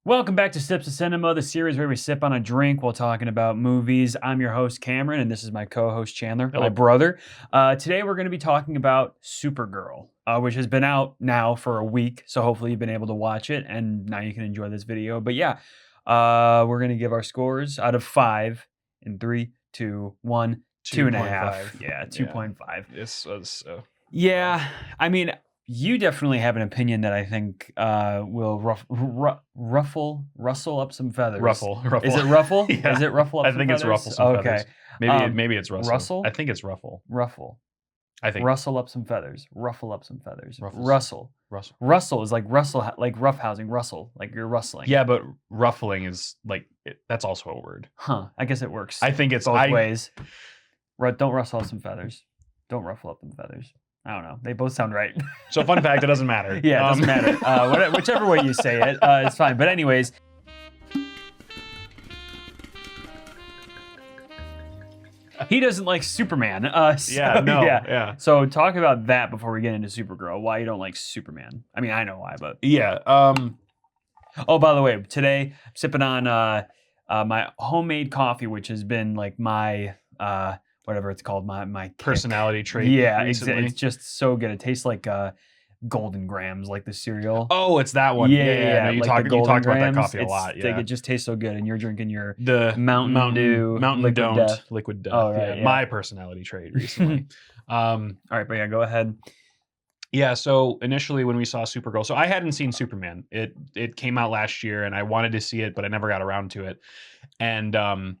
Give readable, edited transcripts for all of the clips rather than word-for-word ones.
Welcome back to Sips of Cinema, the series where we sip on a drink while talking about movies. I'm your host, Cameron, and this is my co-host, Chandler, my brother. Today we're going to be talking about Supergirl, which has been out now for a week, so hopefully you've been able to watch it, and now you can enjoy this video. But yeah, we're going to give our scores out of 5 in 3, 2, 1, 2.5. Yeah, 2.5. This was Yeah, I mean, you definitely have an opinion that I think will rustle up some feathers. Ruffle. Is it ruffle? Yeah. Is it ruffle up I some think feathers? it's ruffle some Okay. feathers. Maybe it's rustle. Russell? I think it's ruffle. Ruffle. I think Rustle up some feathers. Ruffle up some feathers. Ruffles. Russell. Russell. Rustle is like rustle, like roughhousing. Rustle, like you're rustling. Yeah, but ruffling is like that's also a word. Huh. I guess it works. I think it's both ways. Don't rustle up some feathers. Don't ruffle up some feathers. I don't know. They both sound right. So fun fact, it doesn't matter. Yeah, it doesn't matter. Whichever way you say it, it's fine. But anyways, he doesn't like Superman. Yeah. So talk about that before we get into Supergirl. Why you don't like Superman? I mean, I know why, but Yeah. oh, by the way, today I'm sipping on my homemade coffee, which has been like my whatever it's called, my kick. Personality trait. Yeah, recently. it's just so good. It tastes like Golden Grams, like the cereal. Oh, it's that one. Yeah. No, you like talked about that Grams, coffee a lot. Yeah. Like, it just tastes so good, and you're drinking your The Mountain Dew, Liquid Death. Oh, right, yeah. yeah. My personality trait recently. All right, but yeah, go ahead. Yeah, so initially when we saw Supergirl, so I hadn't seen Superman. It came out last year and I wanted to see it, but I never got around to it. And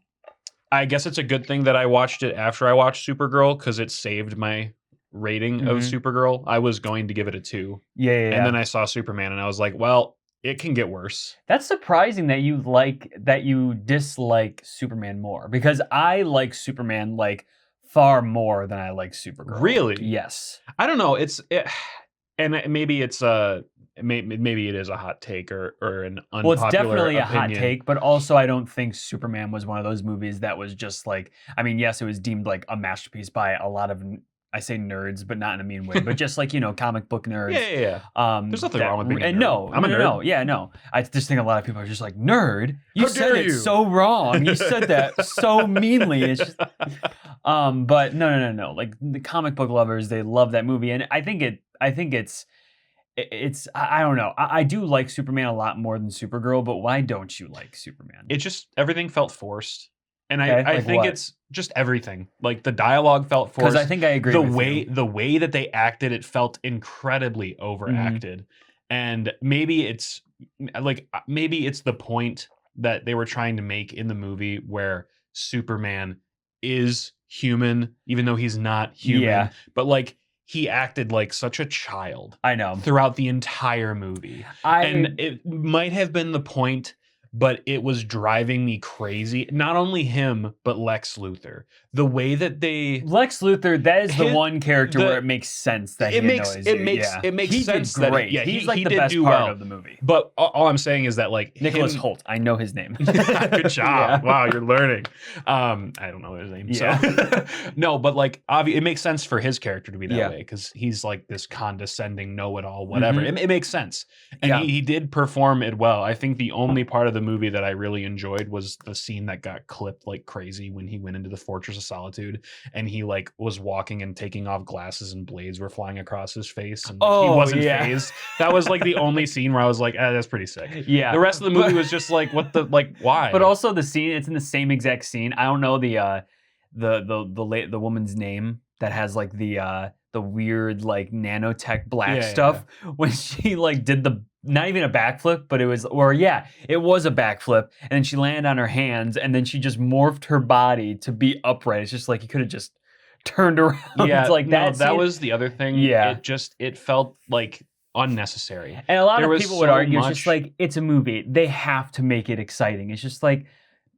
I guess it's a good thing that I watched it after I watched Supergirl because it saved my rating of Supergirl. I was going to give it a 2. Yeah. And then I saw Superman and I was like, well, it can get worse. That's surprising that you dislike Superman more, because I like Superman like far more than I like Supergirl. Really? Yes. I don't know. And maybe it's maybe it is a hot take or an unpopular Well, it's definitely opinion. a hot take, but also I don't think Superman was one of those movies that was just like, I mean, yes, it was deemed like a masterpiece by a lot of, I say nerds, but not in a mean way, but just like, comic book nerds. Yeah. There's nothing wrong with being a nerd. No, I'm a nerd. No. Yeah, no. I just think a lot of people are just like, nerd? You How said dare it you? so wrong. You said that so meanly. It's just, but no. Like the comic book lovers, they love that movie, and I think it's I don't know. I do like Superman a lot more than Supergirl, but why don't you like Superman? It just everything felt forced. And Okay, I like think what? it's just everything. Like the dialogue felt forced. Because I think I agree with you. The way that they acted, it felt incredibly overacted. And maybe it's the point that they were trying to make in the movie where Superman is human, even though he's not human. Yeah. But like he acted like such a child I know. throughout the entire movie. And it might have been the point, but it was driving me crazy. Not only him, but Lex Luthor. The way that Lex Luthor, that is the one character where it makes sense that he annoys you. It makes he sense did great. that He's like he the did best do part well. of the movie. But all I'm saying is that like Nicholas Hoult, I know his name. Good job. Yeah. Wow, you're learning. I don't know his name. Yeah. So no, but like it makes sense for his character to be that Yeah. way because he's like this condescending know-it-all, whatever. It makes sense. And Yeah. he did perform it well. I think the only part of the movie that I really enjoyed was the scene that got clipped like crazy when he went into the Fortress of Solitude and he like was walking and taking off glasses and blades were flying across his face and he wasn't phased. That was like the only scene where I was like, that's pretty sick. Yeah. The rest of the movie was just like, what the like why? But also the scene, it's in the same exact scene. I don't know the woman's name that has like the weird like nanotech black stuff when she like did the not even a backflip, but it was a backflip, and then she landed on her hands, and then she just morphed her body to be upright. It's just like you could have just turned around. Yeah, like that was the other thing. Yeah, it felt like unnecessary. And a lot of people would argue it's just like it's a movie. They have to make it exciting. It's just like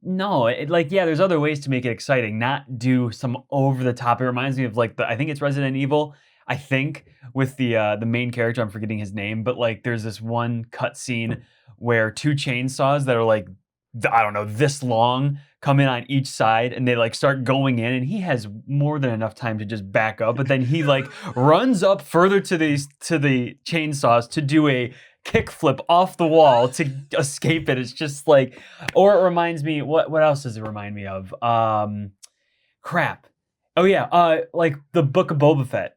no, there's other ways to make it exciting, not do some over the top. It reminds me of like I think it's Resident Evil. I think with the main character, I'm forgetting his name, but like there's this one cut scene where 2 chainsaws that are like I don't know this long come in on each side and they like start going in, and he has more than enough time to just back up, but then he like runs up further to the chainsaws to do a kickflip off the wall to escape it. It's just like, or it reminds me, what else does it remind me of? Crap. Oh yeah, like the Book of Boba Fett.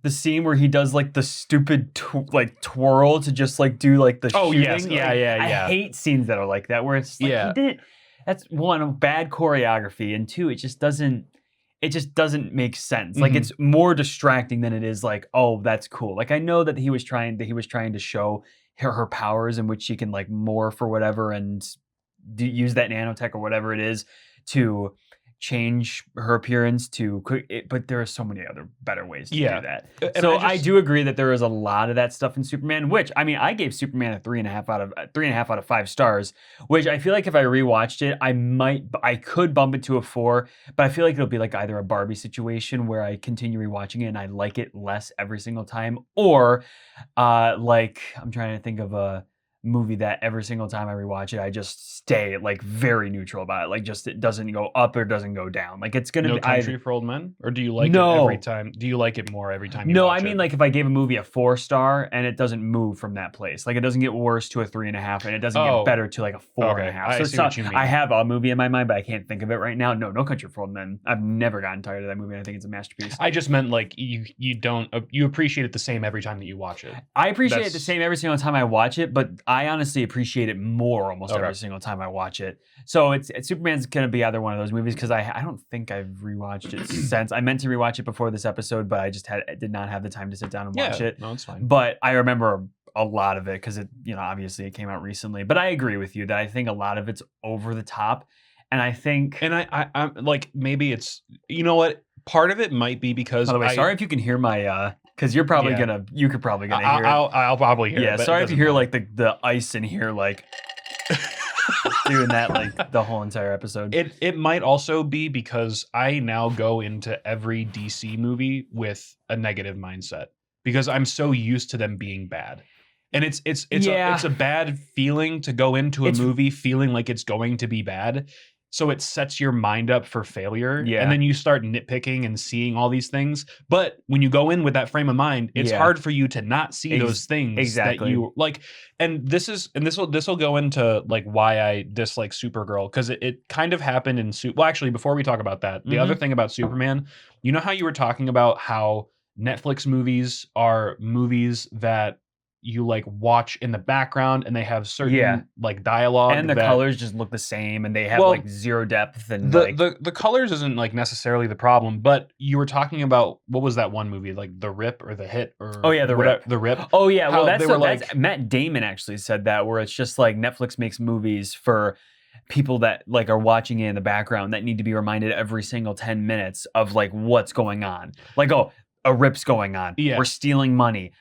The scene where he does like the stupid like twirl to just like do like the Oh shooting. yes, yeah, Like, yeah, I yeah. hate scenes that are like that where it's like Yeah. he did. That's one, bad choreography, and two, it just doesn't make sense. Like Mhm. it's more distracting than it is like, oh, that's cool. Like I know that he was trying to show her powers in which she can like morph or whatever and use that nanotech or whatever it is to change her appearance to but there are so many other better ways to do Yeah. that. And So I I just- do agree that there is a lot of that stuff in Superman, which I mean I gave Superman a 3.5 out of 5 stars, which I feel like if I rewatched it, I could bump it to a 4, but I feel like it'll be like either a Barbie situation where I continue rewatching it and I like it less every single time, or like I'm trying to think of a movie that every single time I rewatch it, I just stay like very neutral about it. Like just it doesn't go up or doesn't go down. Like it's gonna No be Country for Old Men, or do you like it No. every time? Do you like it more every time? You No, watch I mean it? like if I gave a movie a 4-star and it doesn't move from that place, like it doesn't get worse to a 3.5 and it doesn't Oh. get better to like a 4.5. I So it's see not, what you mean. I have a movie in my mind, but I can't think of it right now. No, No Country for Old Men. I've never gotten tired of that movie. And I think it's a masterpiece. I just meant like you don't you appreciate it the same every time that you watch it. I appreciate it the That's- same every single time I watch it, but I honestly appreciate it more almost Okay. every single time I watch it. So it's Superman's gonna be either one of those movies because I don't think I've rewatched it since. I meant to rewatch it before this episode, but I just did not have the time to sit down and watch it. No, it's fine. But I remember a lot of it because it, obviously it came out recently. But I agree with you that I think a lot of it's over the top, and I think. And I'm like, maybe it's, you know what? Part of it might be because By the way, sorry if you can hear my because you're probably Yeah. you could probably gonna hear it. I'll probably hear it. Yeah, but it sorry if you doesn't hear matter. like the ice in here like doing that like the whole entire episode. It might also be because I now go into every DC movie with a negative mindset because I'm so used to them being bad. And it's Yeah. a bad feeling to go into a It's- movie feeling like it's going to be bad. So it sets your mind up for failure. Yeah. And then you start nitpicking and seeing all these things. But when you go in with that frame of mind, it's Yeah. hard for you to not see those things exactly. that you like. And this will go into like why I dislike Supergirl, because it kind of happened in well, actually, before we talk about that, the Mhm. other thing about Superman, you know how you were talking about how Netflix movies are movies that you like watch in the background and they have certain Yeah. like dialogue And the that, colors just look the same and they have Well, like zero depth and the, like the colors isn't like necessarily the problem, but you were talking about, what was that one movie, like The Rip or The Hit or Oh, yeah, The Rip. The Rip. Oh yeah, well how that's, they were that's like- Matt Damon actually said that where it's just like Netflix makes movies for people that like are watching it in the background that need to be reminded every single 10 minutes of like what's going on. Like, oh, a rip's going on. Yeah. We're stealing money.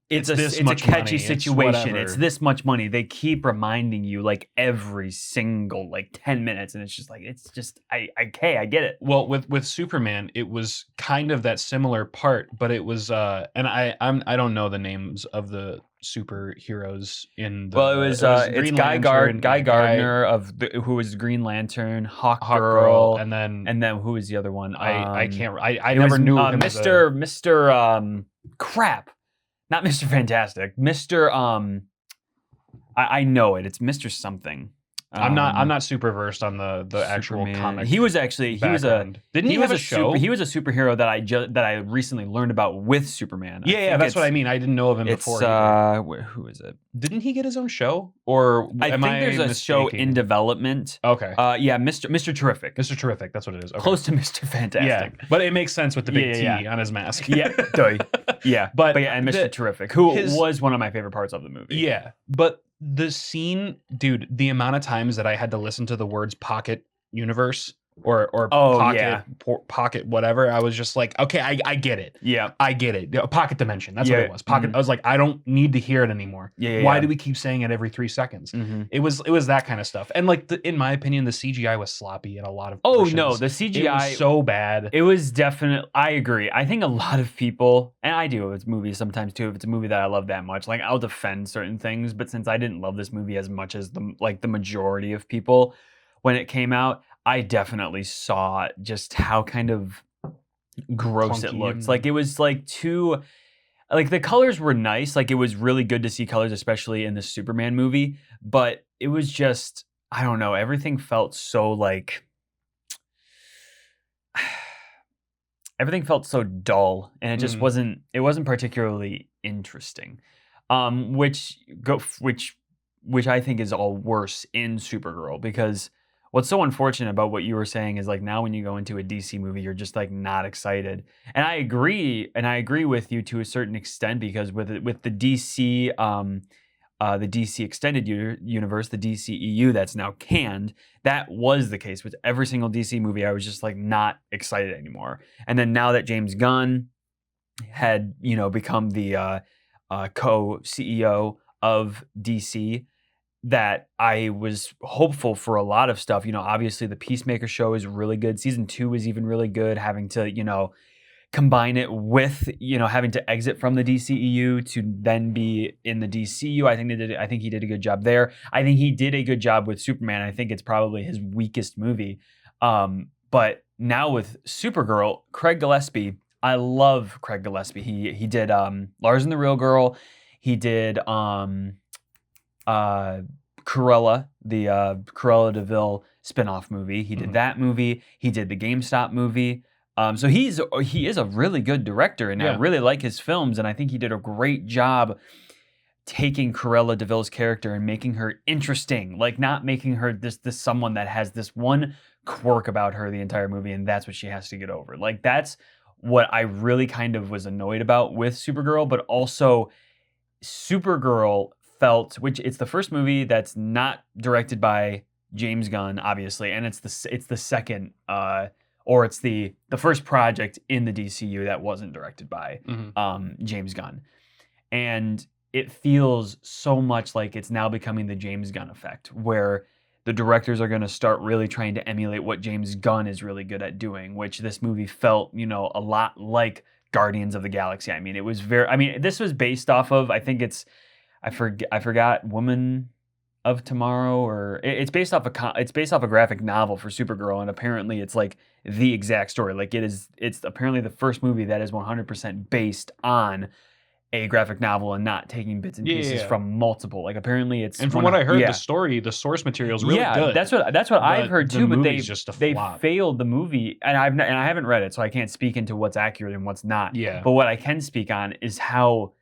It's this a much catchy money, it's situation. whatever. It's this much money. They keep reminding you like every single like 10 minutes, and it's just like it's just I get it. Well, with Superman, it was kind of that similar part, but it was and I don't know the names of the superheroes in the. Well, it was it's Green Guy Lantern, Gardner who was Green Lantern, Hawk Hawkgirl, Girl, and then and then who was the other one? I can't. I It never was, knew him as a- Mr. Crap, not Mr. Fantastic, Mr. I know it. It's Mr. something. I'm not super versed on the actual Superman. comic. He was actually background. Didn't he was have a show? he was a superhero that I recently learned about with Superman. I Yeah, think that's what I it's- mean. I didn't know of him It's before. either. who is it? Didn't he get his own show? Or I am think there's a show mistaking? in development. Okay, Yeah, Mr. Terrific. Mr. Terrific. That's what it is. Okay. Close to Mr. Yeah, Fantastic. but it makes sense with the big Yeah, T on his mask. Yeah, duh. Yeah, But yeah, and Mr. the- Terrific, who his- was one of my favorite parts of the movie. Yeah, but the scene, dude, the amount of times that I had to listen to the words pocket universe or Oh, pocket yeah. pocket whatever, I was just like, okay, I get it. Yeah, I get it. Yeah, pocket dimension. That's Yeah, what it was. Pocket. mhm. I was like, I don't need to hear it anymore. yeah. Why do we keep saying it every 3 seconds? Mhm. It was that kind of stuff. And like in my opinion, the CGI was sloppy in a lot of Oh portions. no, the It CGI. was so bad. It was definitely. I agree. I think a lot of people, and I do with movies sometimes too. If it's a movie that I love that much, like I'll defend certain things. But since I didn't love this movie as much as the majority of people when it came out, I definitely saw just how kind of gross it Clunky looked. and- Like it was like too. like the colors were nice. Like it was really good to see colors, especially in the Superman movie. But it was just, I don't know, everything felt so like everything felt so dull, and it just Mm. wasn't. It wasn't particularly interesting, which go which I think is all worse in Supergirl because what's so unfortunate about what you were saying is like now when you go into a DC movie, you're just like not excited, and I agree with you to a certain extent because with the DC extended universe, the DCEU that's now canned, that was the case with every single DC movie. I was just like not excited anymore. And then now that James Gunn had, become the co-CEO of DC, that I was hopeful for a lot of stuff. Obviously the Peacemaker show is really good. Season 2 is even really good, having to, combine it with having to exit from the DCEU to then be in the DCU. I think he did a good job there. I think he did a good job with Superman. I think it's probably his weakest movie. But now with Supergirl, Craig Gillespie, I love Craig Gillespie. He did Lars and the Real Girl. He did Cruella, the Cruella DeVille spinoff movie. He did that movie. He did the GameStop movie. So he is a really good director, and I really like his films, and I think he did a great job taking Cruella DeVille's character and making her interesting, like not making her this someone that has this one quirk about her the entire movie, and that's what she has to get over. Like that's what I really kind of was annoyed about with Supergirl, but also Supergirl which it's the first movie that's not directed by James Gunn, obviously, and it's the second. Or it's the first project in the DCU that wasn't directed by James Gunn. And it feels so much like it's now becoming the James Gunn effect, where the directors are going to start really trying to emulate what James Gunn is really good at doing, which this movie felt, a lot like Guardians of the Galaxy. I mean, this was based off of, I forgot Woman of Tomorrow, or it's based off a graphic novel for Supergirl, and apparently it's like the exact story. Like it's apparently the first movie that is 100% based on a graphic novel and not taking bits and pieces from multiple. Like apparently it's and from what I heard, the source material is really good. That's what I've heard too. But they failed the movie, and I haven't read it, so I can't speak into what's accurate and what's not. Yeah. But what I can speak on is how,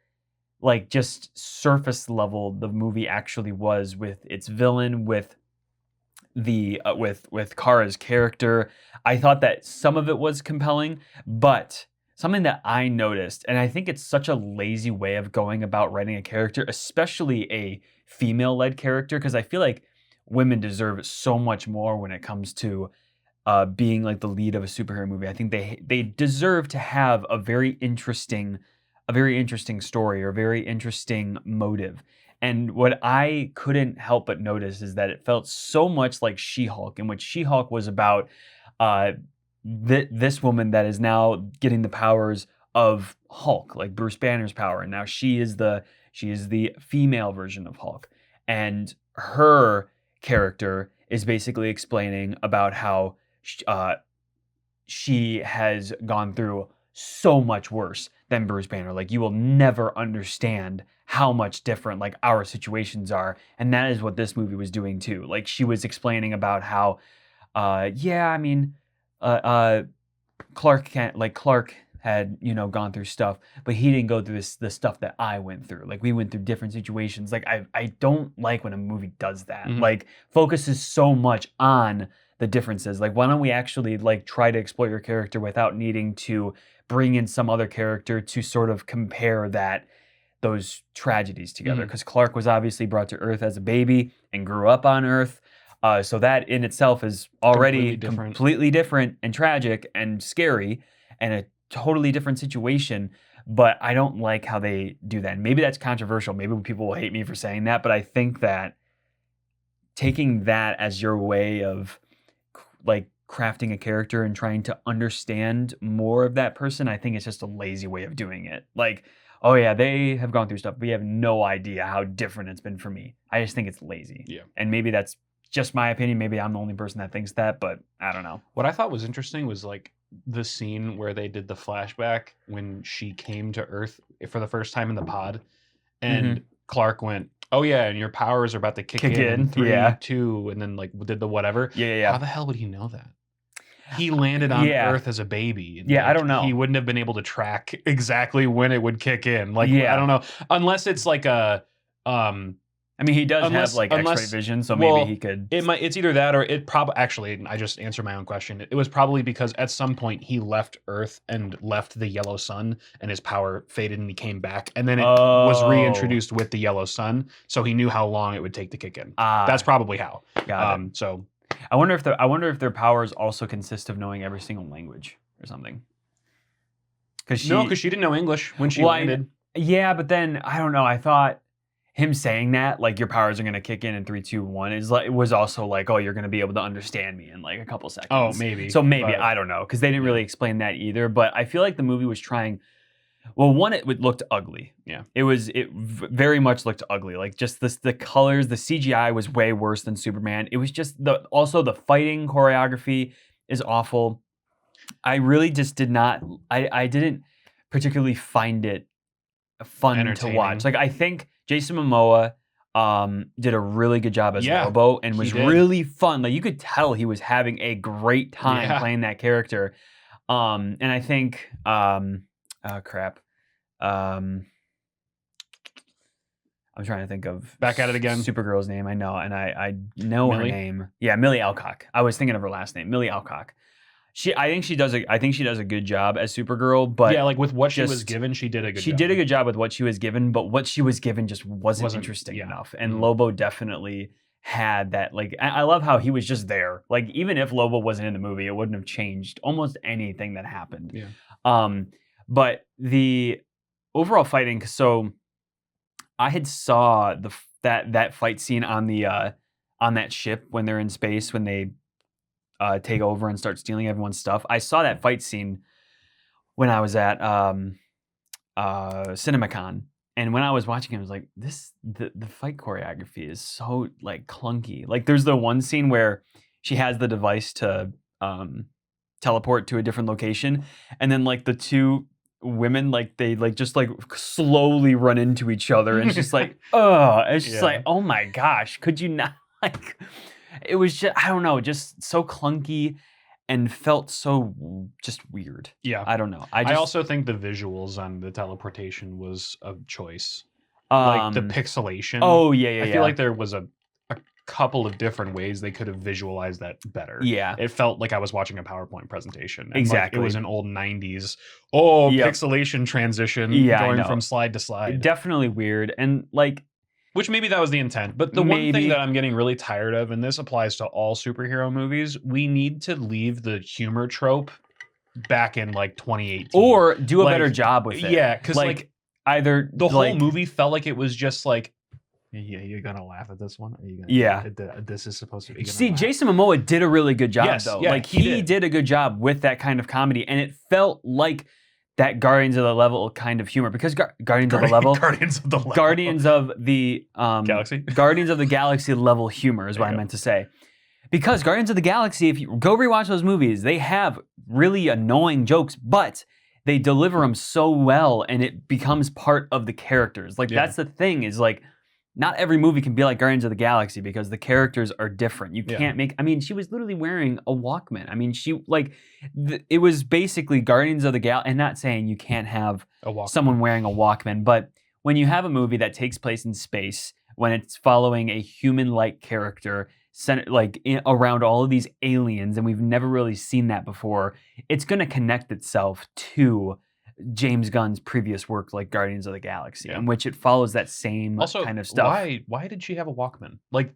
like, just surface level the movie actually was with its villain, with the with Kara's character. I thought that some of it was compelling, but something that I noticed, and I think it's such a lazy way of going about writing a character, especially a female-led character, because I feel like women deserve so much more when it comes to being like the lead of a superhero movie. I think they deserve to have a very interesting story or a very interesting motive. And what I couldn't help but notice is that it felt so much like She-Hulk, in which She-Hulk was about this woman that is now getting the powers of Hulk, like Bruce Banner's power, and now she is the female version of Hulk, and her character is basically explaining about how she has gone through so much worse than Bruce Banner. Like, you will never understand how much different like our situations are, and that is what this movie was doing too. Like, she was explaining about how Clark had gone through stuff, but he didn't go through the stuff that I went through. Like, we went through different situations. Like, I don't like when a movie does that. Like, focuses so much on the differences. Like, why don't we actually like try to explore your character without needing to bring in some other character to sort of compare those tragedies together? Because Clark was obviously brought to Earth as a baby and grew up on Earth. So that in itself is already completely different and tragic and scary and a totally different situation. But I don't like how they do that. And maybe that's controversial. Maybe people will hate me for saying that. But I think that taking that as your way of like crafting a character and trying to understand more of that person, I think it's just a lazy way of doing it. Like, oh yeah, they have gone through stuff, but you have no idea how different it's been for me. I just think it's lazy. Yeah. And maybe that's just my opinion. Maybe I'm the only person that thinks that, but I don't know. What I thought was interesting was like the scene where they did the flashback when she came to Earth for the first time in the pod, and Clark went, "Oh yeah, and your powers are about to kick in 3, Yeah. 2," and then like did the whatever. Yeah. How the hell would he know that? He landed on Earth as a baby. And I don't know. He wouldn't have been able to track exactly when it would kick in. Like, Yeah. I don't know. Unless it's like a, I mean, he does have like X-ray vision, so maybe he could. It's either that or it probably. Actually, I just answered my own question. It was probably because at some point he left Earth and left the yellow sun, and his power faded, and he came back, and then it was reintroduced with the yellow sun, so he knew how long it would take to kick in. That's probably how. Got it. So, I wonder if their powers also consist of knowing every single language or something. Because she didn't know English when she landed. Yeah, but then I don't know. I thought him saying that, like, your powers are gonna kick in 3, 2, 1, is like, it was also like, oh, you're gonna be able to understand me in like a couple seconds. Oh, maybe. So maybe, I don't know, because they didn't really explain that either. But I feel like the movie was trying. Well, one, it looked ugly. Yeah. It very much looked ugly. Like, just the colors, the CGI was way worse than Superman. It was just also the fighting choreography is awful. I really just did not. I didn't particularly find it fun to watch. Like, I think Jason Momoa did a really good job as Lobo and was really fun. Like, you could tell he was having a great time playing that character. And I think crap. I'm trying to think of back at it again. Supergirl's name. I know, and I know her name. Yeah, Millie Alcock. I was thinking of her last name, Millie Alcock. I think she does a good job as Supergirl, but yeah, like with what she was given, she did a good job. She did a good job with what she was given, but what she was given just wasn't interesting enough. And Lobo definitely had that. Like, I love how he was just there. Like, even if Lobo wasn't in the movie, it wouldn't have changed almost anything that happened. Yeah. But the overall fighting. So I had saw that fight scene on that ship when they're in space, when they take over and start stealing everyone's stuff. I saw that fight scene when I was at CinemaCon, and when I was watching it, I was like, the fight choreography is so like clunky. Like, there's the one scene where she has the device to teleport to a different location, and then like the two women, like, they like just like slowly run into each other, and it's just like, it's just like, oh my gosh, could you not, like, it was just, I don't know, just so clunky and felt so just weird. Yeah. I don't know. I also think the visuals on the teleportation was a choice. Like the pixelation. Oh, yeah. I feel like there was a couple of different ways they could have visualized that better. Yeah. It felt like I was watching a PowerPoint presentation. And exactly. Like it was an old 90s, pixelation transition going from slide to slide. Definitely weird. And like, which maybe that was the intent. But the one thing that I'm getting really tired of, and this applies to all superhero movies, we need to leave the humor trope back in like 2018. Or do a better job with it. Yeah, because like either the whole movie felt like it was just like, you're gonna laugh at this one? Are you gonna, this is supposed to be. See, Jason Momoa did a really good job, though. Yeah, like, he did a good job with that kind of comedy, and it felt like that Guardians of the Level kind of humor, because Guardians of the Galaxy, Guardians of the Galaxy level humor is what I meant to say. Because Guardians of the Galaxy, if you go rewatch those movies, they have really annoying jokes, but they deliver them so well, and it becomes part of the characters. Like, that's the thing, is like, not every movie can be like Guardians of the Galaxy, because the characters are different. You can't make. I mean, she was literally wearing a Walkman. I mean, it was basically Guardians of the Galaxy. And not saying you can't have someone wearing a Walkman, but when you have a movie that takes place in space, when it's following a human-like character, around all of these aliens, and we've never really seen that before, it's going to connect itself to James Gunn's previous work, like Guardians of the Galaxy, in which it follows that same kind of stuff. Why did she have a Walkman? Like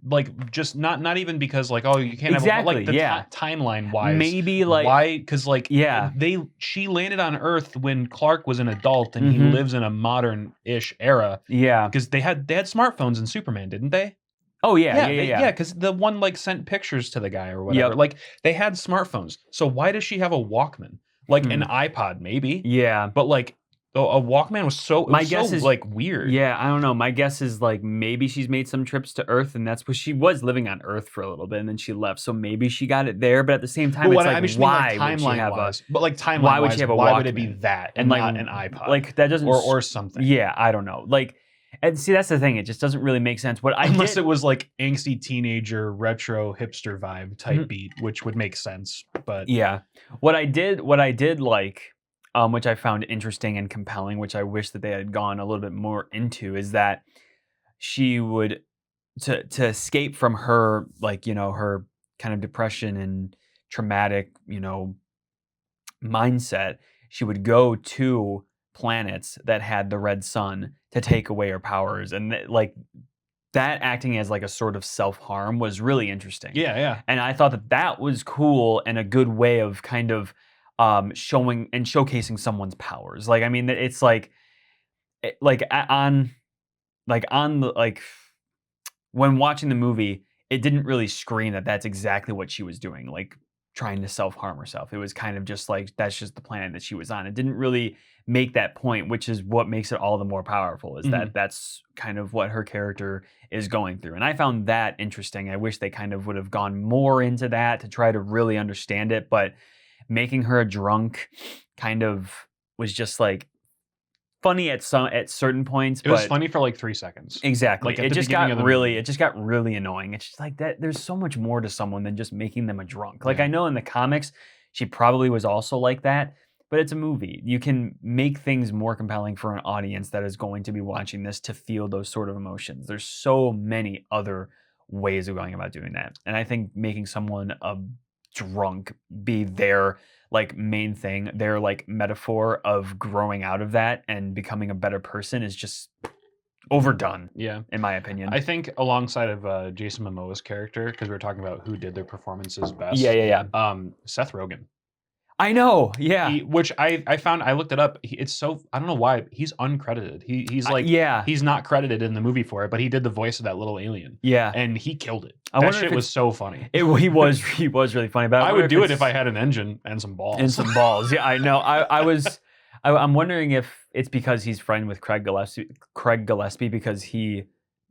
just not even because like, oh, you can't have a, like the timeline wise. Maybe like why? Because like she landed on Earth when Clark was an adult, and he lives in a modern-ish era. Yeah, because they had smartphones in Superman, didn't they? Oh yeah. Because the one like sent pictures to the guy or whatever. Like they had smartphones. So why does she have a Walkman? Like an iPod, maybe. Yeah. But like Oh, a Walkman was My guess is like weird. Yeah, I don't know. My guess is like maybe she's made some trips to Earth, and that's what she was living on Earth for a little bit, and then she left. So maybe she got it there. But at the same time, But it's what like I just mean, like why would she timeline have a wise, but like timeline why would wise, she have a why would it be Walkman? that and like not an iPod like that doesn't or something? Yeah, I don't know. Like, and see, that's the thing. It just doesn't really make sense. What I Unless did, it was like angsty teenager retro hipster vibe type Mhm. beat, which would make sense. But yeah, what I did like, which I found interesting and compelling, which I wish that they had gone a little bit more into, is that she would to escape from her, like, her kind of depression and traumatic, mindset, she would go to planets that had the red sun to take away her powers, and like that acting as like a sort of self-harm was really interesting. yeah. And I thought that that was cool and a good way of kind of showing and showcasing someone's powers. Like, I mean, it's like like on the like when watching the movie, it didn't really scream that that's exactly what she was doing, like trying to self-harm herself. It was kind of just like that's just the planet that she was on. It didn't really make that point, which is what makes it all the more powerful, is Mhm. that that's kind of what her character is going through. And I found that interesting. I wish they kind of would have gone more into that to try to really understand it, but making her a drunk kind of was just like funny at certain points, It was but funny for like 3 seconds. exactly. Like, at the beginning of the movie. It just got really annoying. It's just like that there's so much more to someone than just making them a drunk. Like, Yeah. I know in the comics she probably was also like that, but it's a movie. You can make things more compelling for an audience that is going to be watching this to feel those sort of emotions. There's so many other ways of going about doing that. And I think making someone a drunk be their like main thing, their like metaphor of growing out of that and becoming a better person is just overdone, Yeah. in my opinion. I think alongside of Jason Momoa's character, because we were talking about who did their performances best. Yeah. Seth Rogen. I know. Yeah. Which I found, I looked it up. It's so, I don't know why he's uncredited. He's like, yeah. he's not credited in the movie for it, but he did the voice of that little alien. Yeah. And he killed it. I That wonder if shit was it's- so funny. He was really funny. But I wonder would do it it's- if I had an engine and some balls. and some balls. Yeah, I know. I'm wondering if it's because he's friend with Craig Gillespie because he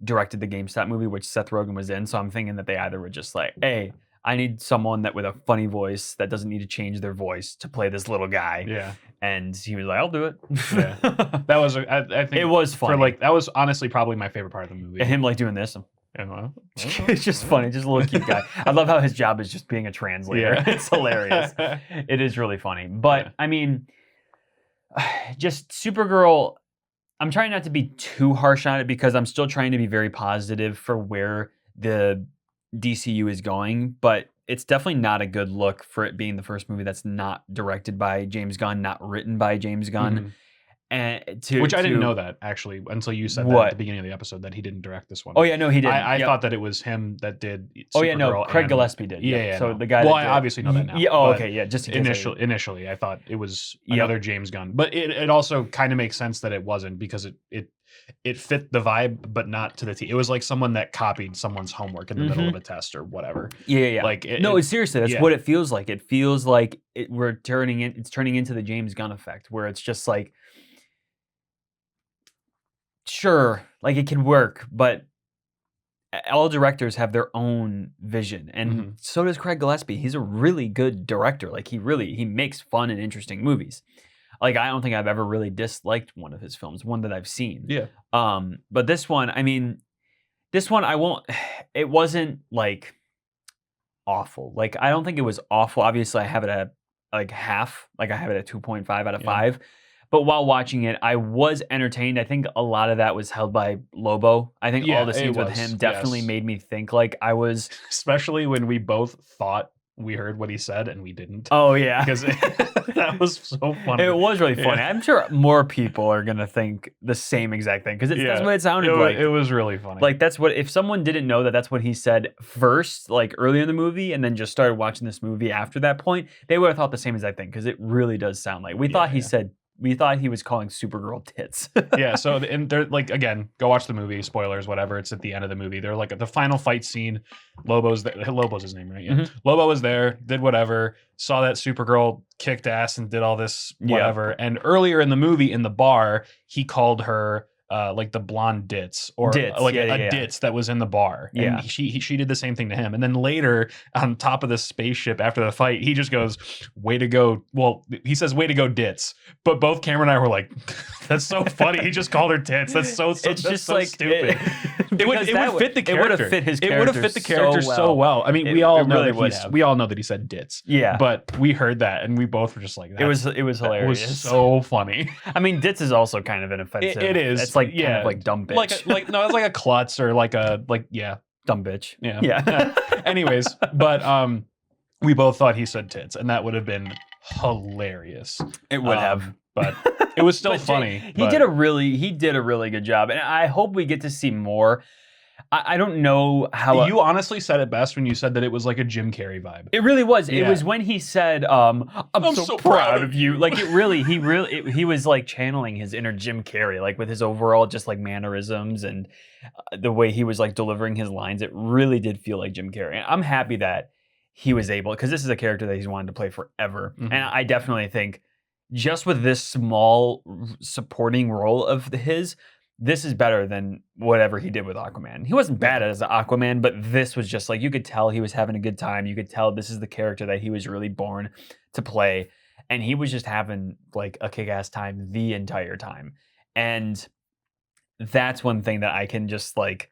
directed the GameStop movie, which Seth Rogen was in. So I'm thinking that they either were just like, hey, I need someone that with a funny voice that doesn't need to change their voice to play this little guy. Yeah. And he was like, I'll do it. Yeah. That was, I think It was funny. for like, that was honestly probably my favorite part of the movie. And him like doing this. And, well, It's just funny, just a little cute guy. I love how his job is just being a translator. Yeah. It's hilarious. It is really funny. But Yeah. I mean, just Supergirl, I'm trying not to be too harsh on it because I'm still trying to be very positive for where the DCU is going, but it's definitely not a good look for it being the first movie that's not directed by James Gunn, not written by James Gunn. Mhm. And Which I didn't know that actually until you said that What? at the beginning of the episode that he didn't direct this one. Oh yeah, no, he did. I thought that it was him that did. Oh yeah, no, Supergirl Craig and- Gillespie did. Yeah. So no. the guy. Well, that I did, obviously know that now. Yeah. Oh, but okay. Yeah. Just in case initially, I thought it was Yep. another James Gunn, but it also kind of makes sense that it wasn't because it fit the vibe, but not to the T. It was like someone that copied someone's homework in the middle of a test or whatever. Yeah. Like It's seriously. That's yeah. what it feels like. It feels like it's turning into the James Gunn effect, where it's just like, sure, like it can work, but all directors have their own vision, and Mhm. so does Craig Gillespie. He's a really good director. Like he makes fun and interesting movies. Like I don't think I've ever really disliked one of his films, one that I've seen. Yeah. But this one, I mean, I won't. It wasn't like awful. Like I don't think it was awful. Obviously, I have it at like half. Like I have it at 2.5 out of 5. But while watching it, I was entertained. I think a lot of that was held by Lobo. I think Yeah, all the it scenes with was, him definitely yes. made me think like I was. Especially when we both thought we heard what he said and we didn't. Oh yeah, Because that was so funny. it was really funny. Yeah. I'm sure more people are gonna think the same exact thing because that's what it sounded like. It was really funny. Like that's what if someone didn't know that that's what he said first, like early in the movie, and then just started watching this movie after that point, they would have thought the same exact thing because it really does sound like we thought he Yeah. said we thought he was calling Supergirl tits. Yeah, so and they're like, again, go watch the movie, spoilers, whatever. It's at the end of the movie. They're like at the final fight scene. Lobo's his name, right? Yeah. Mhm. Lobo was there, did whatever, saw that Supergirl kicked ass and did all this whatever. And earlier in the movie, in the bar, he called her like the blonde ditz, or Ditz, like yeah, a ditz that was in the bar. Yeah. And she did the same thing to him. And then later on top of the spaceship after the fight, he just goes, way to go. Well, he says, way to go ditz. But both Cameron and I were like, that's so funny. He just called her tits. That's so It's that's just so like stupid. It would fit the character. It would have fit his character. It would have fit the character so well. I mean, we all know really that we all know that he said ditz. Yeah. But we heard that and we both were just like, It was hilarious. It was so funny. I mean, ditz is also kind of an offensive. It is. It's like kind of like dumb bitch. No, it's like a klutz or dumb bitch. Yeah. Yeah. Anyways, but we both thought he said tits, and that would have been hilarious. It would have. But it was still But funny. He did a really good job, and I hope we get to see more. I don't know how you honestly said it best when you said that it was like a Jim Carrey vibe. it really was. Yeah. It was when he said, "I'm so proud of you." Like he was like channeling his inner Jim Carrey, like with his overall just like mannerisms and the way he was like delivering his lines. It really did feel like Jim Carrey. And I'm happy that he was able, because this is a character that he's wanted to play forever, Mhm. and I definitely think just with this small supporting role of his. This is better than whatever he did with Aquaman. He wasn't bad as Aquaman, but this was just like, you could tell he was having a good time. You could tell this is the character that he was really born to play. And he was just having like a kick-ass time the entire time. And that's one thing that I can just like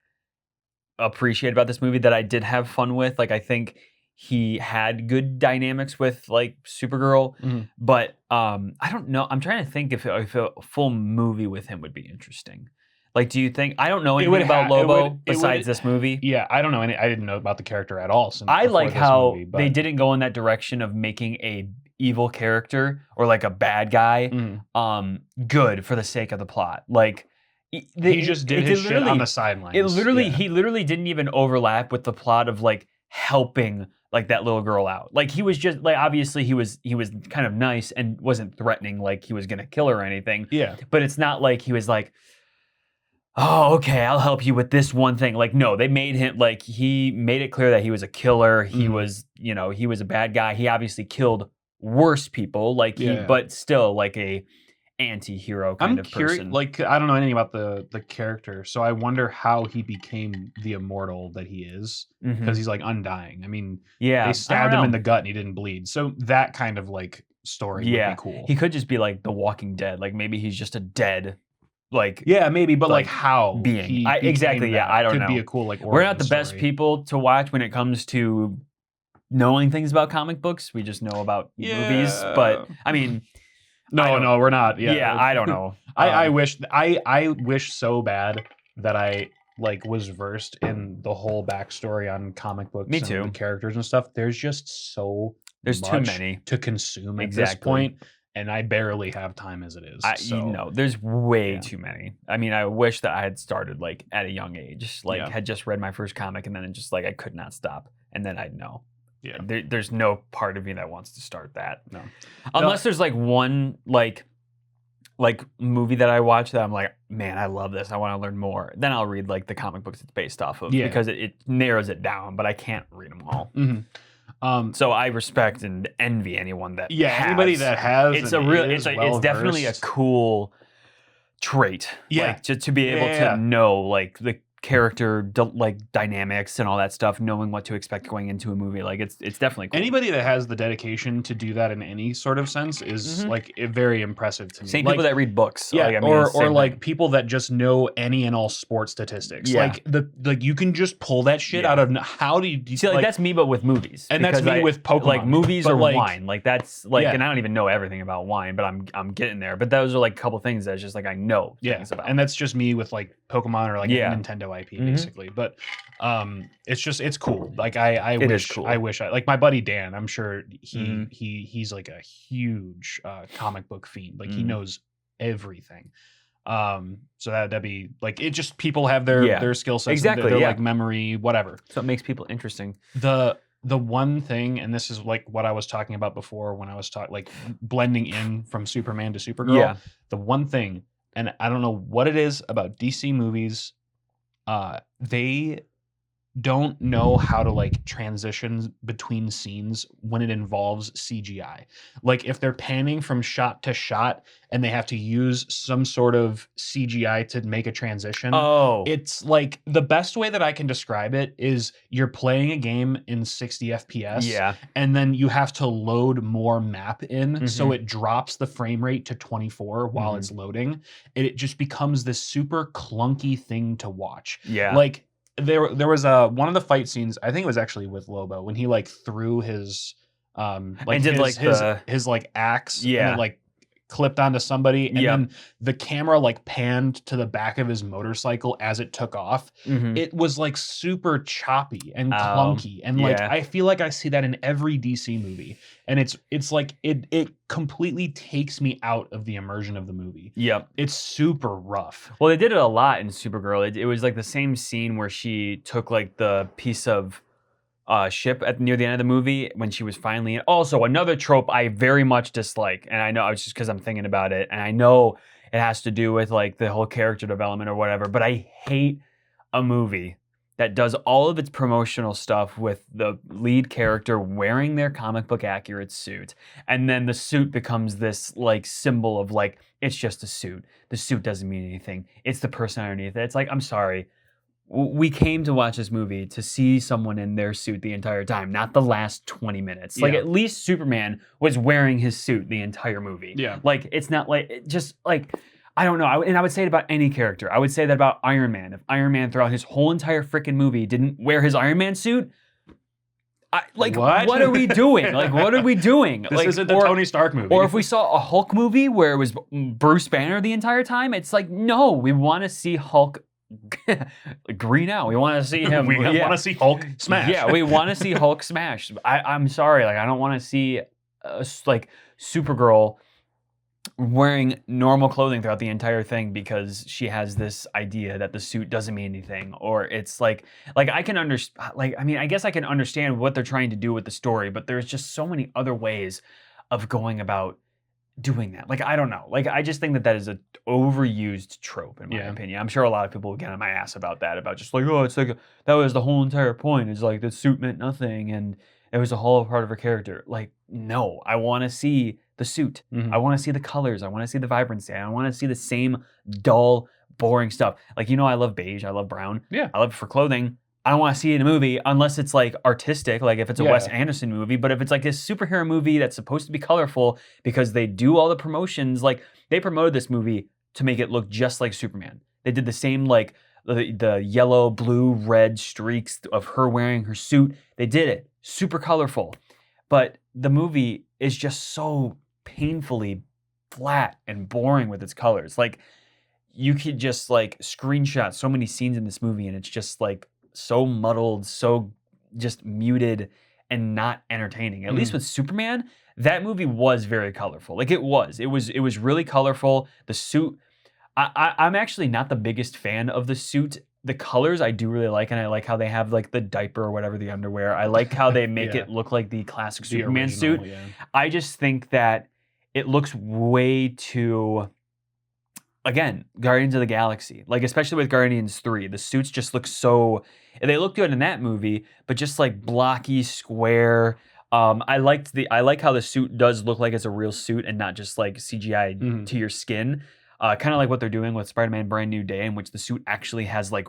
appreciate about this movie that I did have fun with. Like, I think he had good dynamics with like Supergirl, Mhm. but I don't know. I'm trying to think if a full movie with him would be interesting. Like, do you think? I don't know anything about Lobo besides this movie. Yeah, I don't know any. I didn't know about the character at all. Since I before like this how movie, but- they didn't go in that direction of making a evil character or like a bad guy Mhm. good for the sake of the plot. Like he just did his shit on the sidelines. He literally didn't even overlap with the plot of like helping like that little girl out. Like he was just like, obviously he was kind of nice and wasn't threatening like he was gonna kill her or anything. Yeah. But it's not like he was like, oh, okay, I'll help you with this one thing. Like, no, they made him like, he made it clear that he was a killer. He was, he was a bad guy. He obviously killed worse people, like but still like a anti-hero kind of person. Like, I don't know anything about the character, so I wonder how he became the immortal that he is, because he's like undying. I mean, they stabbed him in the gut and he didn't bleed. So that kind of like story would be cool. He could just be like The Walking Dead. Like maybe he's just a dead, like maybe, but like how being. Exactly. Yeah, I don't know. Could be a cool like. We're not the best people to watch when it comes to knowing things about comic books. We just know about movies, but I mean. No, we're not. Yeah, I don't know. I wish so bad that I like was versed in the whole backstory on comic books. Me too. And the characters and stuff. There's just there's too much many to consume at this point, and I barely have time as it is. There's way too many. I mean, I wish that I had started like at a young age, like had just read my first comic, and then it just like I could not stop, and then I'd know. Yeah, there's no part of me that wants to start that. No, unless there's like one like movie that I watch that I'm like, man, I love this. I want to learn more. Then I'll read like the comic books it's based off of because it narrows it down. But I can't read them all. So I respect and envy anyone that anybody that has. It's definitely a cool trait. Like, to be able to know like the character dynamics and all that stuff, knowing what to expect going into a movie, like it's definitely cool. Anybody that has the dedication to do that in any sort of sense is like very impressive to me. Same people that read books, or like people that just know any and all sports statistics. Like you can just pull that shit out of. How do you see? Like that's me, but with movies, and that's me with Pokemon, like movies or wine. Like that's like, and I don't even know everything about wine, but I'm getting there. But those are like a couple things that's just like I know things about, and that's just me with like Pokemon or like Nintendo IP basically. But it's cool. Like I wish I like my buddy Dan, I'm sure he's like a huge comic book fiend. Like he knows everything. So that'd be like, it just, people have their skill sets, their like memory, whatever. So it makes people interesting. The the one thing, and this is like what I was talking about before when I was talking like blending in from Superman to Supergirl. Yeah. The one thing, and I don't know what it is about DC movies, they don't know how to like transition between scenes when it involves CGI. Like if they're panning from shot to shot and they have to use some sort of CGI to make a transition, Oh. it's like the best way that I can describe it is you're playing a game in 60 FPS Yeah. and then you have to load more map in so Mhm. it drops the frame rate to 24 while it's loading. It just becomes this super clunky thing to watch. Yeah. Like there was one of the fight scenes, I think it was actually with Lobo, when he like threw his like And did, like, the his like axe and it Yeah. like clipped onto somebody and Yep. then the camera like panned to the back of his motorcycle as it took off. Mhm. It was like super choppy and Oh, clunky and like yeah. I feel like I see that in every DC movie and it's like it completely takes me out of the immersion of the movie. Yep. It's super rough. Well, they did it a lot in Supergirl. It was like the same scene where she took like the piece of ship at near the end of the movie when she was finally in. Also, another trope I very much dislike, and I know it's just because I'm thinking about it, and I know it has to do with like the whole character development or whatever. But I hate a movie that does all of its promotional stuff with the lead character wearing their comic book accurate suit, and then the suit becomes this like symbol of like it's just a suit. The suit doesn't mean anything. It's the person underneath it. It's like I'm sorry. We came to watch this movie to see someone in their suit the entire time, not the last 20 minutes. Like Yeah. at least Superman was wearing his suit the entire movie. Yeah. Like it's not like just like I don't know. And I would say it about any character. I would say that about Iron Man. If Iron Man throughout his whole entire freaking movie didn't wear his Iron Man suit, what are we doing? Like what are we doing? This like, isn't the Tony Stark movie. Or if we saw a Hulk movie where it was Bruce Banner the entire time, it's like no, we want to see Hulk green out. We want to see him. we want to see Hulk smash. Yeah, we want to see Hulk smash. I'm sorry, like I don't want to see like Supergirl wearing normal clothing throughout the entire thing because she has this idea that the suit doesn't mean anything, or it's like I can understand. Like I mean, I guess I can understand what they're trying to do with the story, but there's just so many other ways of going about doing that. Like I don't know. Like I just think that is a overused trope in my opinion. I'm sure a lot of people will get on my ass about that, about just like, oh, it's like that was the whole entire point. It's like the suit meant nothing and it was a whole part of her character. Like, no, I want to see the suit. I want to see the colors. I want to see the vibrancy. I want to see the same dull, boring stuff. Like, you know, I love beige. I love brown. Yeah. I love it for clothing. I don't want to see it in a movie unless it's like artistic, like if it's a Wes Anderson movie. But if it's like this superhero movie that's supposed to be colorful because they do all the promotions, like they promoted this movie to make it look just like Superman. They did the same like the yellow, blue, red streaks of her wearing her suit. They did it super colorful, but the movie is just so painfully flat and boring with its colors. Like you could just like screenshot so many scenes in this movie, and it's just like so muddled, so just muted and not entertaining. At least with Superman, that movie was very colorful. Like it was really colorful. The suit, I'm actually not the biggest fan of the suit. The colors I do really like, and I like how they have like the diaper or whatever, the underwear. I like how they make it look like the classic Superman suit. I just think that it looks way too, again, Guardians of the Galaxy. Like especially with Guardians 3, the suits just look so, they look good in that movie, but just like blocky, square. I like how the suit does look like it's a real suit and not just like CGI to your skin. Kind of like what they're doing with Spider-Man Brand New Day, in which the suit actually has like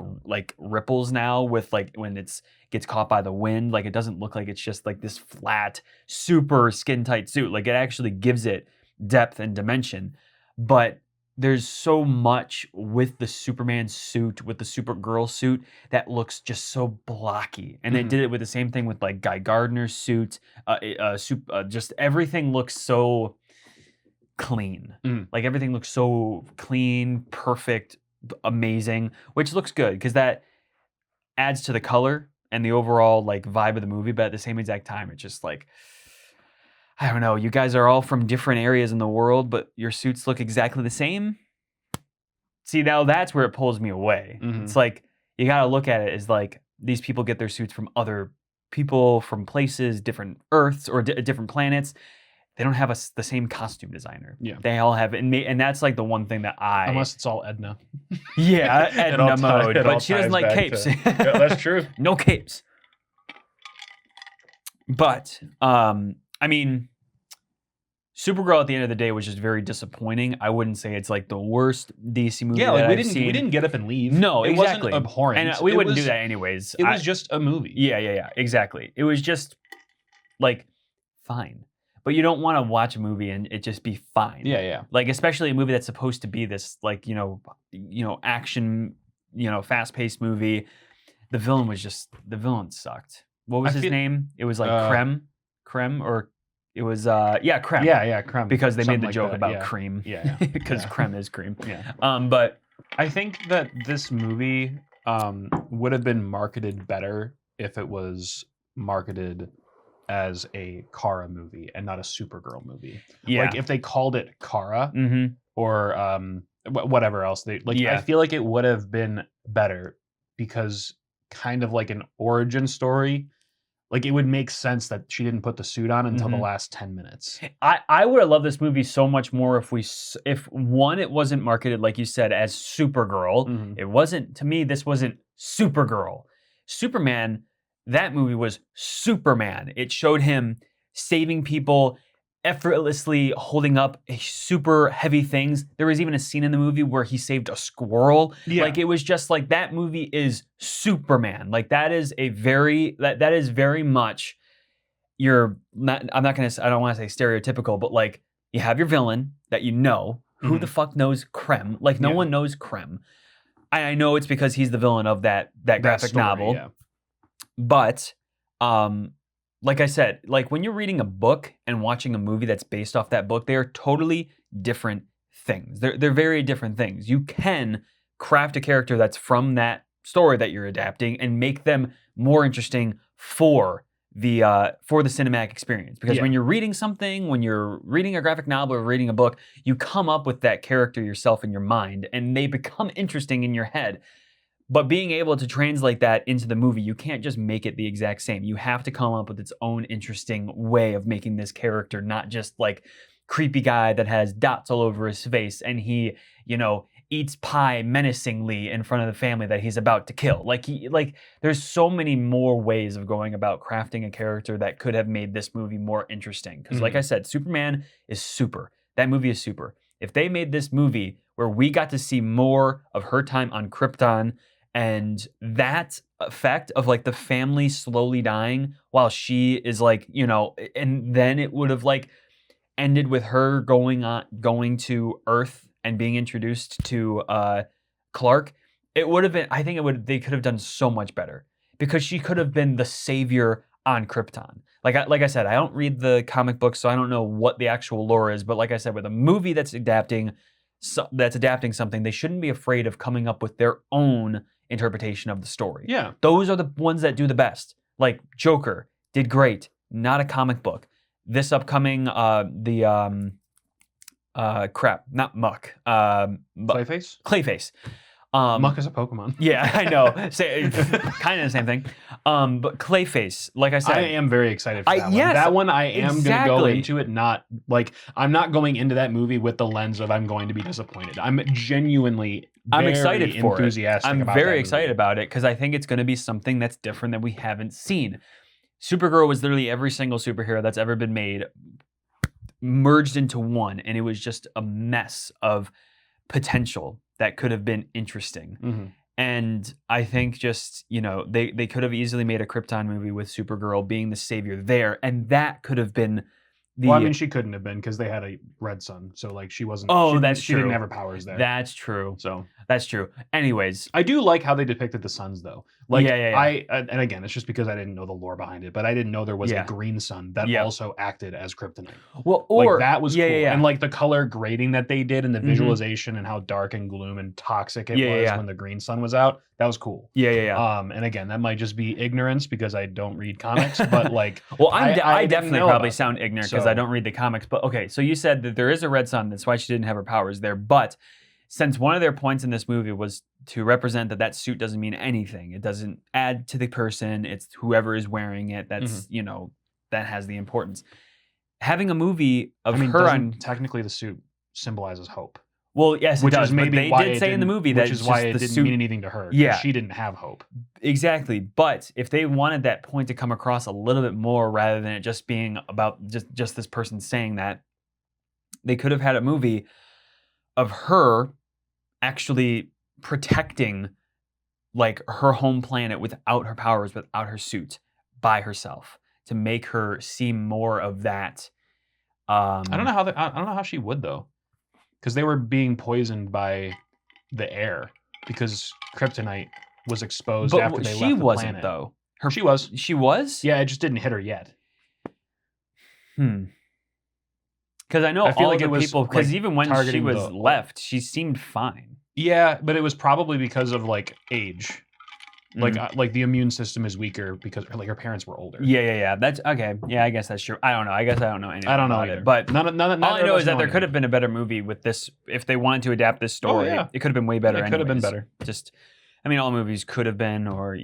ripples now with like when it's gets caught by the wind. Like it doesn't look like it's just like this flat, super skin tight suit. Like it actually gives it depth and dimension. But there's so much with the Superman suit, with the Supergirl suit, that looks just so blocky. And they did it with the same thing with like Guy Gardner's suit. Just everything looks so clean. Like everything looks so clean, perfect, amazing, which looks good because that adds to the color and the overall like vibe of the movie. But at the same exact time, it's just like, I don't know, you guys are all from different areas in the world, but your suits look exactly the same. See, now that's where it pulls me away. It's like, you got to look at it as like, these people get their suits from other people from places, different Earths or different planets. They don't have the same costume designer. Yeah. They all have, and that's like the one thing that Unless it's all Edna. yeah, It all Edna mode, it all but she doesn't ties like back capes. to- Yeah, that's true. No capes. But I mean, Supergirl at the end of the day was just very disappointing. I wouldn't say it's like the worst DC movie Yeah, like that we I've didn't seen. we didn't get up and leave. No, it exactly. wasn't abhorrent, And we It wouldn't was- do that anyways. It was just a movie. Yeah, exactly. It was just like fine, but you don't want to watch a movie and it just be fine. Yeah. Like especially a movie that's supposed to be this like action, fast-paced movie. The villain sucked. What was his name? It was like Creme, or it was Creme. Yeah, Creme. Because they made the Something like joke that, about yeah. cream. Yeah. Because Yeah. creme is cream. Yeah. But I think that this movie would have been marketed better if it was marketed as a Kara movie and not a Supergirl movie. yeah. Like if they called it Kara Mm-hmm. or whatever else they like, Yeah. I feel like it would have been better because kind of like an origin story. Like it would make sense that she didn't put the suit on until the Mhm. last 10 minutes. I would have loved this movie so much more if one, it wasn't marketed like you said as Supergirl. Mhm. It wasn't, to me, this wasn't Supergirl. Superman, that movie was Superman. It showed him saving people, effortlessly holding up super heavy things. There was even a scene in the movie where he saved a squirrel. Yeah. Like it was just like that movie is Superman. Like that is that is very much I don't want to say stereotypical, but like you have your villain that who the fuck knows Creme? Like no Yeah. one knows Creme. I know it's because he's the villain of that graphic story, novel. Yeah. But like I said, like when you're reading a book and watching a movie that's based off that book, they are totally different things. They're very different things. You can craft a character that's from that story that you're adapting and make them more interesting for the cinematic experience. Because when you're reading something, when you're reading a graphic novel or reading a book, you come up with that character yourself in your mind and they become interesting in your head. But being able to translate that into the movie, you can't just make it the exact same. You have to come up with its own interesting way of making this character not just like creepy guy that has dots all over his face and he, eats pie menacingly in front of the family that he's about to kill. Like there's so many more ways of going about crafting a character that could have made this movie more interesting. Because like I said, Superman is super. That movie is super. If they made this movie where we got to see more of her time on Krypton and that effect of like the family slowly dying while she is like, and then it would have like ended with her going to Earth and being introduced to Clark. It would have been, they could have done so much better because she could have been the savior on Krypton. Like I said, I don't read the comic books, so I don't know what the actual lore is. But like I said, with a movie that's adapting something, they shouldn't be afraid of coming up with their own interpretation of the story. Yeah. Those are the ones that do the best. Like Joker did great, not a comic book. This upcoming not Muck. Clayface? Clayface. Muck is a Pokemon. Yeah, I know. Kind of the same thing. But Clayface, like I said, I am very excited for that one. yes, That one I am going to go exactly. into it not like I'm not going into that movie with the lens of I'm going to be disappointed. I'm genuinely I'm excited for enthusiastic it. I'm about very that excited movie. about it because I think it's going to be something that's different that we haven't seen. Supergirl was literally every single superhero that's ever been made merged into one, and it was just a mess of potential that could have been interesting. Mhm. And I think just, they could have easily made a Krypton movie with Supergirl being the savior there, and that could have been the... Well, I mean, she couldn't have been because they had a red sun, so like she wasn't. Oh, she, that's she didn't true. have her powers there. That's true. So That's true. Anyways, I do like how they depicted the suns, though. Like, Yeah. and again, it's just because I didn't know the lore behind it, but I didn't know there was Yeah. a green sun that Yeah. also acted as kryptonite. well, Like that was cool, yeah. and like the color grading that they did and the Mhm. visualization and how dark and gloom and toxic it Yeah, was yeah. when the green sun was out. That was cool. Yeah. And again, that might just be ignorance because I don't read comics, but like, Well, I I didn't definitely know probably about sound that. ignorant because So- I don't read the comics. But okay, so you said that there is a red sun. That's why she didn't have her powers there. But since one of their points in this movie was to represent that suit doesn't mean anything. It doesn't add to the person. It's whoever is wearing it. That's, that has the importance. Having a movie of her on technically the suit symbolizes hope. Well, yes, it Which does. is maybe but they why did it say in the didn't- movie which that is why it the didn't suit, mean anything to her. 'Cause Yeah. she didn't have hope. Exactly. But if they wanted that point to come across a little bit more rather than it just being about just this person saying that, they could have had a movie of her actually protecting like her home planet without her powers, without her suit, by herself, to make her seem more of that. I don't know how I don't know how she would though, because they were being poisoned by the air because kryptonite was exposed But after they she left the wasn't planet. though. She was. She was. Yeah, it just didn't hit her yet. Because I know I feel all like the it was, people. Because like, even when she targeting was the- left, she seemed fine. Yeah, but it was probably because of like age. Like the immune system is weaker because like her parents were older. Yeah. That's okay. Yeah, I guess that's true. I don't know. I guess I don't know anything. I don't know about either. it. But none all I of know us is that there could anything. have been a better movie with this if they wanted to adapt this story. yeah. It could have been way better. It could have been anyways. better. Just, I mean, all movies could have been, or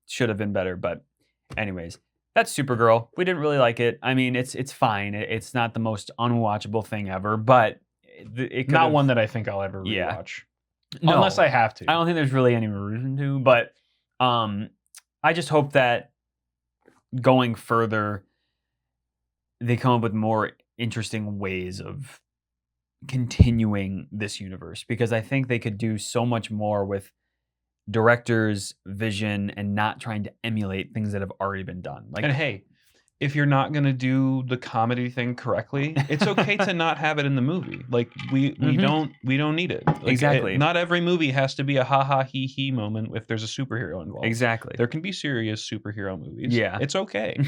should have been better. But, anyways, that's Supergirl. We didn't really like it. I mean, it's fine. It's not the most unwatchable thing ever, but it could Not have, one that I think I'll ever Yeah. rewatch. No. Unless I have to. I don't think there's really any reason to, but I just hope that going further, they come up with more interesting ways of continuing this universe, because I think they could do so much more with director's vision and not trying to emulate things that have already been done. Like, And hey, if you're not gonna do the comedy thing correctly, it's okay to not have it in the movie. Like we don't need it. Like, Exactly. not every movie has to be a ha ha he he moment if there's a superhero involved. exactly. There can be serious superhero movies. Yeah. It's okay.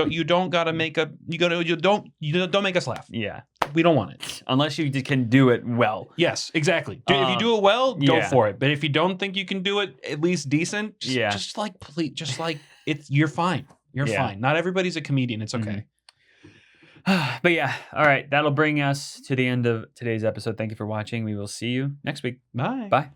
You don't gotta make a you don't make us laugh. Yeah. We don't want it. Unless you can do it well. Yes, exactly. If you do it well, go yeah. for it. But if you don't think you can do it at least decent, Yeah. just like please, just like you're fine. You're Yeah. fine. Not everybody's a comedian. It's okay. But yeah, all right. That'll bring us to the end of today's episode. Thank you for watching. We will see you next week. Bye. Bye.